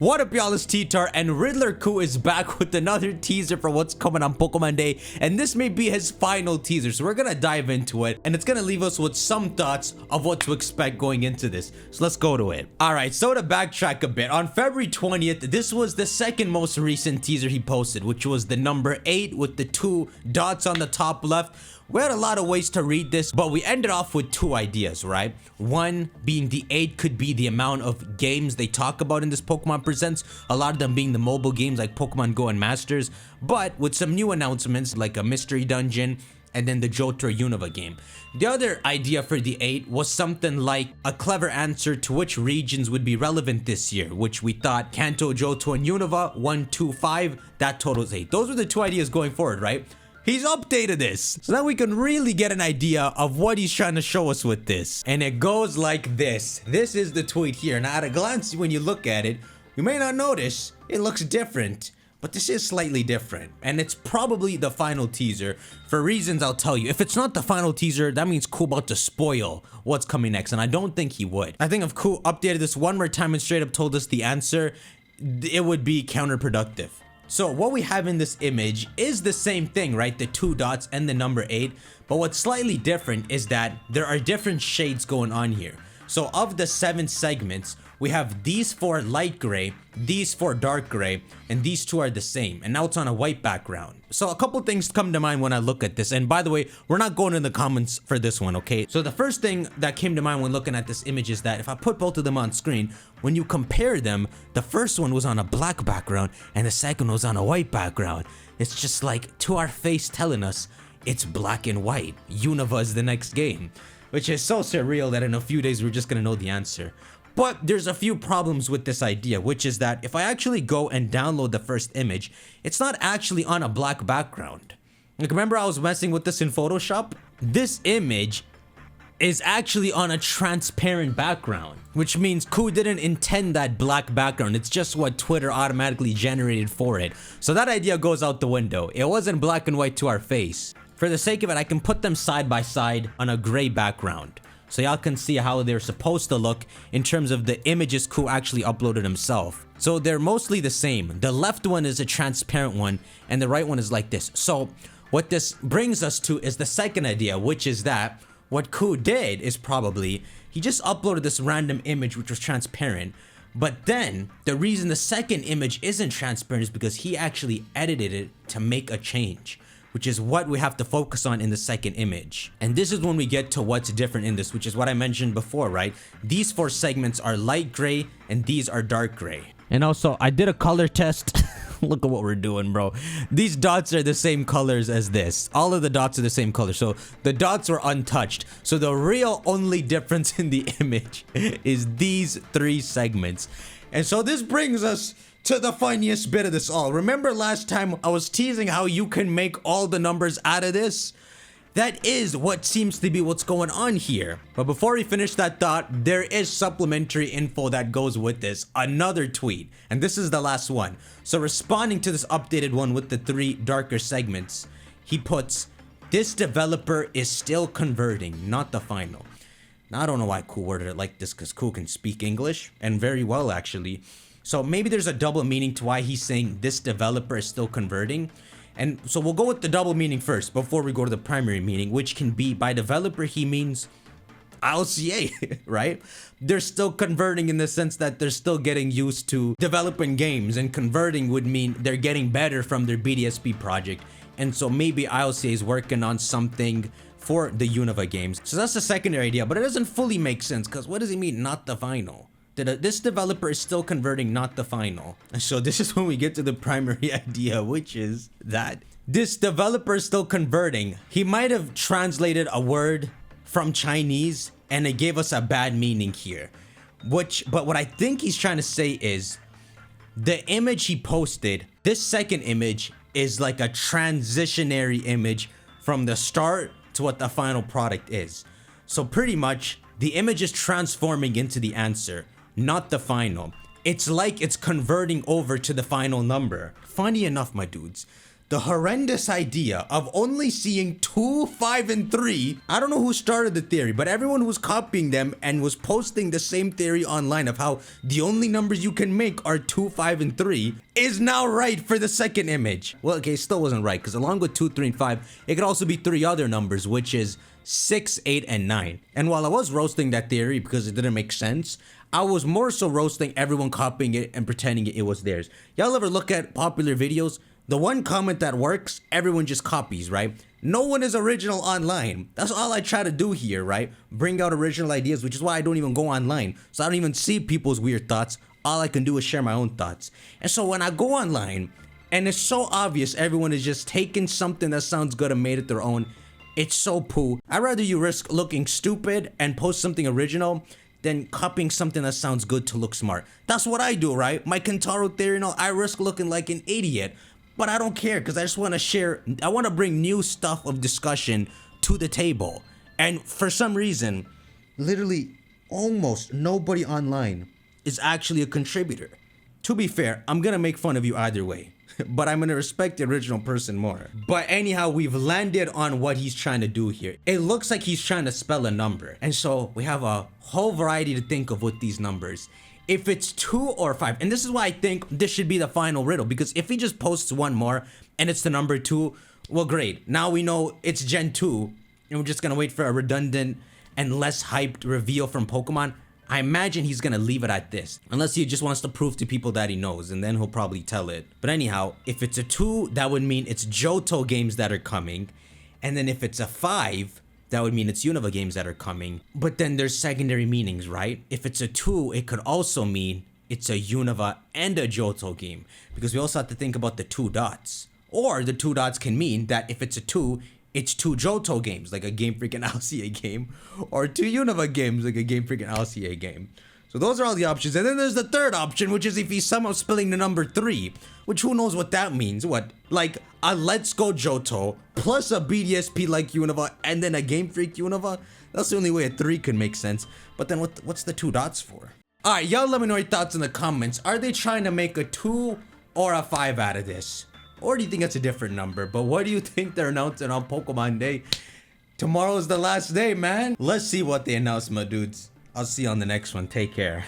What up, y'all? It's T-Tar, and Riddler Ku is back with another teaser for what's coming on Pokemon Day, and this may be his final teaser, so we're gonna dive into it, and it's gonna leave us with some thoughts of what to expect going into this. So let's go to it. Alright, so to backtrack a bit, on February 20th, this was the second most recent teaser he posted, which was the number 8 with the 2 dots on the top left. We had a lot of ways to read this, but we ended off with 2 ideas, right? One being the 8 could be the amount of games they talk about in this Pokemon Presents, a lot of them being the mobile games like Pokemon Go and Masters, but with some new announcements like a mystery dungeon and then the Johto Unova game. The other idea for the 8 was something like a clever answer to which regions would be relevant this year, which we thought Kanto, Johto, and Unova, 1, 2, 5, that totals 8. Those were the 2 ideas going forward, right? He's updated this, so now we can really get an idea of what he's trying to show us with this. And it goes like this. This is the tweet here. Now at a glance, when you look at it, you may not notice it looks different, but this is slightly different. And it's probably the final teaser for reasons I'll tell you. If it's not the final teaser, that means Ku about to spoil what's coming next, and I don't think he would. I think if Ku updated this one more time and straight up told us the answer, it would be counterproductive. So what we have in this image is the same thing, right? The 2 dots and the number 8. But what's slightly different is that there are different shades going on here. So of the 7 segments, we have these 4 light gray, these 4 dark gray, and these 2 are the same. And now it's on a white background. So a couple things come to mind when I look at this. And by the way, we're not going in the comments for this one, okay? So the first thing that came to mind when looking at this image is that if I put both of them on screen, when you compare them, the first one was on a black background and the second was on a white background. It's just like to our face telling us it's black and white. Unova is the next game, which is so surreal that in a few days we're just gonna know the answer. But there's a few problems with this idea, which is that if I actually go and download the first image, it's not actually on a black background. Like, remember I was messing with this in Photoshop? This image is actually on a transparent background, which means Ku didn't intend that black background. It's just what Twitter automatically generated for it. So that idea goes out the window. It wasn't black and white to our face. For the sake of it, I can put them side by side on a gray background, so y'all can see how they're supposed to look in terms of the images Ku actually uploaded himself. So they're mostly the same. The left one is a transparent one and the right one is like this. So what this brings us to is the second idea, which is that what Ku did is probably he just uploaded this random image which was transparent, but then the reason the second image isn't transparent is because he actually edited it to make a change, which is what we have to focus on in the second image. And this is when we get to what's different in this, which is what I mentioned before, right? These 4 segments are light gray and these are dark gray. And also, I did a color test. Look at what we're doing, bro. These dots are the same colors as this. All of the dots are the same color. So the dots were untouched. So the real only difference in the image is these 3 segments. And so this brings us to the funniest bit of this all. Remember last time I was teasing how you can make all the numbers out of this? That is what seems to be what's going on here. But before we finish that thought, there is supplementary info that goes with this. Another tweet. And this is the last one. So responding to this updated one with the 3 darker segments, he puts, "This developer is still converting, not the final." Now I don't know why Ku worded it like this, because Ku can speak English, and very well actually. So maybe there's a double meaning to why he's saying this developer is still converting. And so we'll go with the double meaning first before we go to the primary meaning, which can be by developer he means ILCA, right? They're still converting in the sense that they're still getting used to developing games, and converting would mean they're getting better from their BDSP project. And so maybe ILCA is working on something for the Unova games. So that's the secondary idea, but it doesn't fully make sense, because what does he mean, not the final? This developer is still converting, not the final. So this is when we get to the primary idea, which is that this developer is still converting. He might have translated a word from Chinese and it gave us a bad meaning here. But what I think he's trying to say is the image he posted, this second image is like a transitionary image from the start to what the final product is. So pretty much the image is transforming into the answer, not the final. It's like it's converting over to the final number. Funny enough, my dudes, the horrendous idea of only seeing 2, 5, and 3. I don't know who started the theory, but everyone was copying them and was posting the same theory online of how the only numbers you can make are 2, 5, and 3 is now right for the second image. Well, okay, it still wasn't right, because along with 2, 3, and 5, it could also be 3 other numbers, which is 6, 8, and 9. And while I was roasting that theory because it didn't make sense, I was more so roasting everyone copying it and pretending it was theirs. Y'all ever look at popular videos? The one comment that works, everyone just copies, right? No one is original online. That's all I try to do here, right? Bring out original ideas, which is why I don't even go online. So I don't even see people's weird thoughts. All I can do is share my own thoughts. And so when I go online, and it's so obvious everyone is just taking something that sounds good and made it their own, it's so poo. I'd rather you risk looking stupid and post something original than copying something that sounds good to look smart. That's what I do, right? My Kintaro theory, you know, I risk looking like an idiot. But I don't care, because I just want to share, I want to bring new stuff of discussion to the table. And for some reason, literally almost nobody online is actually a contributor. To be fair, I'm going to make fun of you either way, but I'm going to respect the original person more. But anyhow, we've landed on what he's trying to do here. It looks like he's trying to spell a number. And so we have a whole variety to think of with these numbers. If it's 2 or 5, and this is why I think this should be the final riddle, because if he just posts one more and it's the number 2, well, great. Now we know it's Gen 2, and we're just gonna wait for a redundant and less hyped reveal from Pokemon. I imagine he's gonna leave it at this, unless he just wants to prove to people that he knows, and then he'll probably tell it. But anyhow, if it's a 2, that would mean it's Johto games that are coming, and then if it's a 5, that would mean it's Unova games that are coming. But then there's secondary meanings, right? If it's a 2, it could also mean it's a Unova and a Johto game, because we also have to think about the 2 dots. Or the 2 dots can mean that if it's a 2, it's 2 Johto games, like a Game Freaking LCA game, or 2 Unova games, like a Game Freaking LCA game. So those are all the options. And then there's the third option, which is if he's somehow spelling the number 3, which who knows what that means. What? Like a Let's Go Johto plus a BDSP like Unova and then a Game Freak Unova? That's the only way a 3 could make sense. But then what's the 2 dots for? Alright, y'all let me know your thoughts in the comments. Are they trying to make a 2 or a 5 out of this? Or do you think it's a different number? But what do you think they're announcing on Pokemon Day? Tomorrow's the last day, man. Let's see what they announce, my dudes. I'll see you on the next one. Take care.